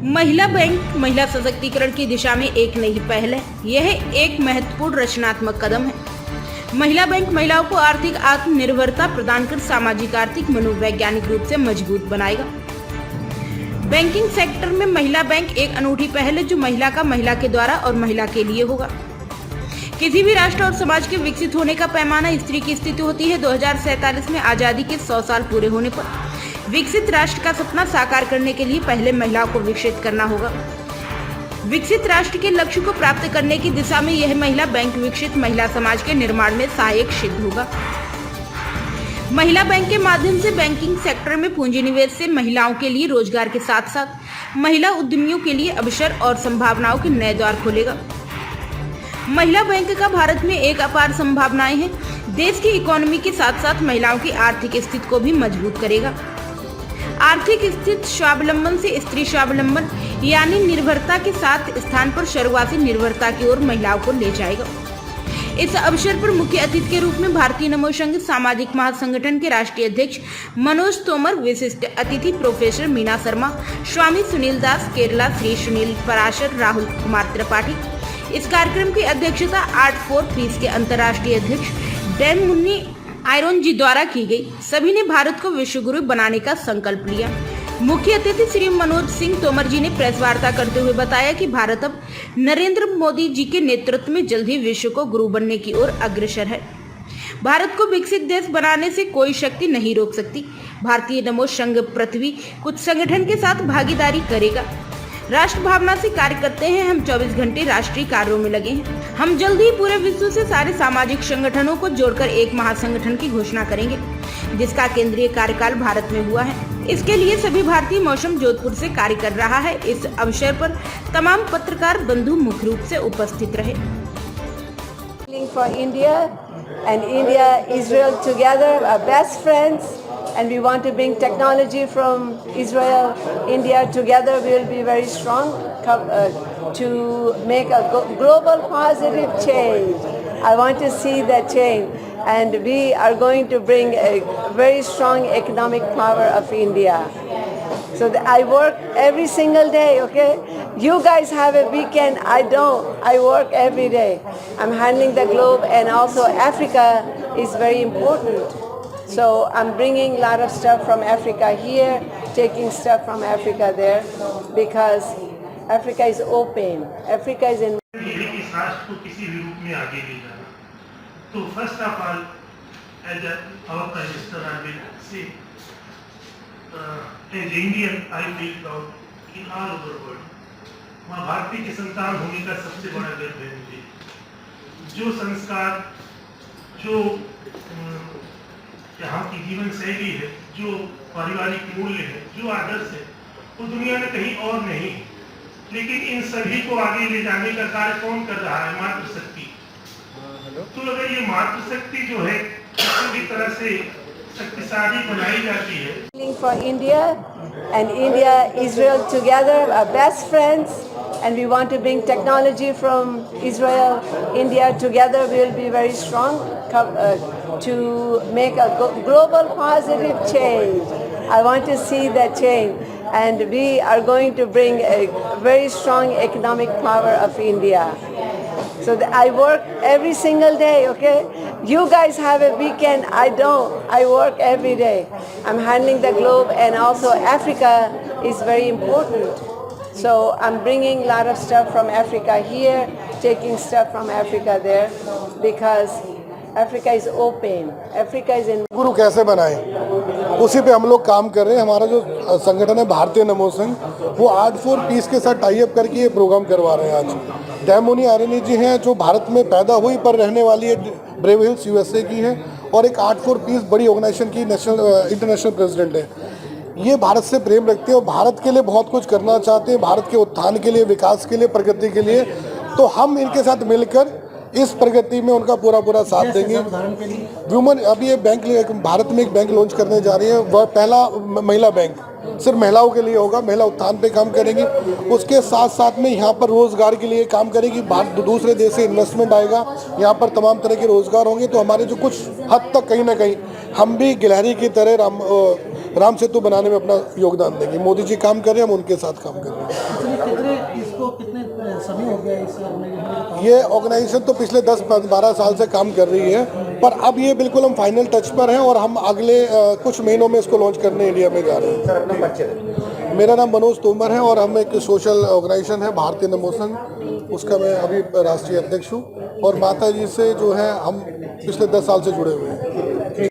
महिला बैंक महिला सशक्तिकरण की दिशा में एक नई पहल है। यह एक महत्वपूर्ण रचनात्मक कदम है। महिला बैंक महिलाओं को आर्थिक आत्मनिर्भरता प्रदान कर सामाजिक आर्थिक मनोवैज्ञानिक रूप से मजबूत बनाएगा। बैंकिंग सेक्टर में महिला बैंक एक अनूठी पहल है जो महिला के द्वारा और महिला के लिए होगा। किसी भी राष्ट्र और समाज के विकसित होने का पैमाना स्त्री की स्थिति होती है। 2047 में आजादी के 100 साल पूरे होने पर विकसित राष्ट्र का सपना साकार करने के लिए पहले महिलाओं को विकसित करना होगा। विकसित राष्ट्र के लक्ष्य को प्राप्त करने की दिशा में यह महिला बैंक विकसित महिला समाज के निर्माण में सहायक सिद्ध होगा। महिला बैंक के माध्यम से बैंकिंग सेक्टर में पूंजी निवेश से महिलाओं के लिए रोजगार के साथ साथ महिला उद्यमियों के लिए अवसर और संभावनाओं के नए द्वार खोलेगा। महिला बैंक का भारत में एक अपार संभावनाएं हैं। देश की इकोनॉमी के साथ साथ महिलाओं की आर्थिक स्थिति को भी मजबूत करेगा। आर्थिक स्थिति स्वावलंबन से स्त्री स्वावलंबन यानी निर्भरता के साथ स्थान पर शुरुआती निर्भरता की ओर महिलाओं को ले जाएगा। इस अवसर पर मुख्य अतिथि के रूप में भारतीय नमो संघ सामाजिक महासंगठन के राष्ट्रीय अध्यक्ष मनोज तोमर, विशिष्ट अतिथि प्रोफेसर मीना शर्मा, स्वामी सुनील दास केरला, श्री सुनील पराशर, राहुल कुमार त्रिपाठी। इस कार्यक्रम की अध्यक्षता आर्ट फॉर पीस के अंतर्राष्ट्रीय अध्यक्ष डैन मुन्नी आयरन जी द्वारा की गई। सभी ने भारत को विश्व गुरु बनाने का संकल्प लिया। मुख्य अतिथि श्री मनोज सिंह तोमर जी ने प्रेस वार्ता करते हुए बताया कि भारत अब नरेंद्र मोदी जी के नेतृत्व में जल्द ही विश्व को गुरु बनने की ओर अग्रसर है। भारत को विकसित देश बनाने से कोई शक्ति नहीं रोक सकती। भारतीय नमो संघ पृथ्वी कुछ संगठन के साथ भागीदारी करेगा। राष्ट्र भावना से कार्य करते हैं। हम 24 घंटे राष्ट्रीय कार्यों में लगे हैं। हम जल्द ही पूरे विश्व से सारे सामाजिक संगठनों को जोड़कर एक महासंगठन की घोषणा करेंगे जिसका केंद्रीय कार्यकाल भारत में हुआ है। इसके लिए सभी भारतीय मौसम जोधपुर से कार्य कर रहा है। इस अवसर पर तमाम पत्रकार बंधु मुख्य रूप से उपस्थित रहे। For India and India, Israel together are best friends, and we want to bring technology from Israel, India together. We will be very strong to make a global positive change. I want to see that change, and we are going to bring a very strong economic power of India. So I work every single day, okay? You guys have a weekend, I don't. I work every day. I'm handling the globe, and also Africa is very important. So I'm bringing a lot of stuff from Africa here, taking stuff from Africa there, because Africa is open. Africa is in. इस राष्ट्र को किसी भी रूप में आगे ले जाना। तो first of all, as our prime minister I will say as Indian I feel proud in all over world. वहाँ भारतीय की संतान होने का सबसे बड़ा गर्व है मुझे। जो संस्कार, जो यहाँ की जीवन शैली है, जो पारिवारिक मूल्य है, जो आदर्श है, वो दुनिया में कहीं और नहीं। लेकिन इन सभी को आगे ले जाने का कार्य कौन कर रहा है? मातृशक्ति। तो अगर ये मातृशक्ति जो है किसी भी तरह से शक्तिशाली बनाई जाती है। For India and India, Israel together are best friends, and we want to bring technology from Israel, India together. We will be very strong to make a global positive change. I want to see that change, and we are going to bring a very strong economic power of India. So I work every single day, okay? You guys have a weekend, I don't. I work every day. I'm handling the globe, and also Africa is very important. So I'm bringing a lot of stuff from Africa here, taking stuff from Africa there, because Africa is open. Africa is in. गुरु कैसे बनाए, उसी पे हम लोग काम कर रहे हैं। हमारा जो संगठन है भारतीय नमो संघ, वो आर्ट फॉर पीस के साथ टाई अप करके ये प्रोग्राम करवा रहे हैं। आज डैन मुन्नी आयरन जी हैं जो भारत में पैदा हुई पर रहने वाली है, ब्रेव हिल्स यूएसए की है, और एक आर्ट फॉर पीस बड़ी ऑर्गेनाइजेशन की इंटरनेशनल प्रेसिडेंट है। ये भारत से प्रेम रखते हैं और भारत के लिए बहुत कुछ करना चाहते हैं, भारत के उत्थान के लिए, विकास के लिए, प्रगति के लिए। तो हम इनके साथ मिलकर इस प्रगति में उनका पूरा साथ देंगे। वुमन अभी ये बैंक भारत में एक बैंक लॉन्च करने जा रही है, वह पहला महिला बैंक सिर्फ महिलाओं के लिए होगा। महिला उत्थान पे काम करेंगी, उसके साथ साथ में यहाँ पर रोजगार के लिए काम करेगी। दूसरे देश से इन्वेस्टमेंट आएगा, यहाँ पर तमाम तरह के रोजगार होंगे। तो हमारे जो कुछ हद तक कहीं ना कहीं हम भी गिलहरी की तरह राम सेतु बनाने में अपना योगदान देंगे। मोदी जी काम कर रहे हैं, हम उनके साथ काम कर रहे हैं। कितने समय हो गया इस ऑर्गेनाइजेशन? ये ऑर्गेनाइजेशन तो पिछले 10-12 साल से काम कर रही है, पर अब ये बिल्कुल हम फाइनल टच पर हैं और हम अगले कुछ महीनों में इसको लॉन्च करने इंडिया में जा रहे हैं। सर अपना परिचय। मेरा नाम मनोज तोमर है और हम एक सोशल ऑर्गेनाइजेशन है भारतीय नमो संघ, उसका मैं अभी राष्ट्रीय अध्यक्ष हूँ और माता जी से जो है हम पिछले 10 साल से जुड़े हुए हैं।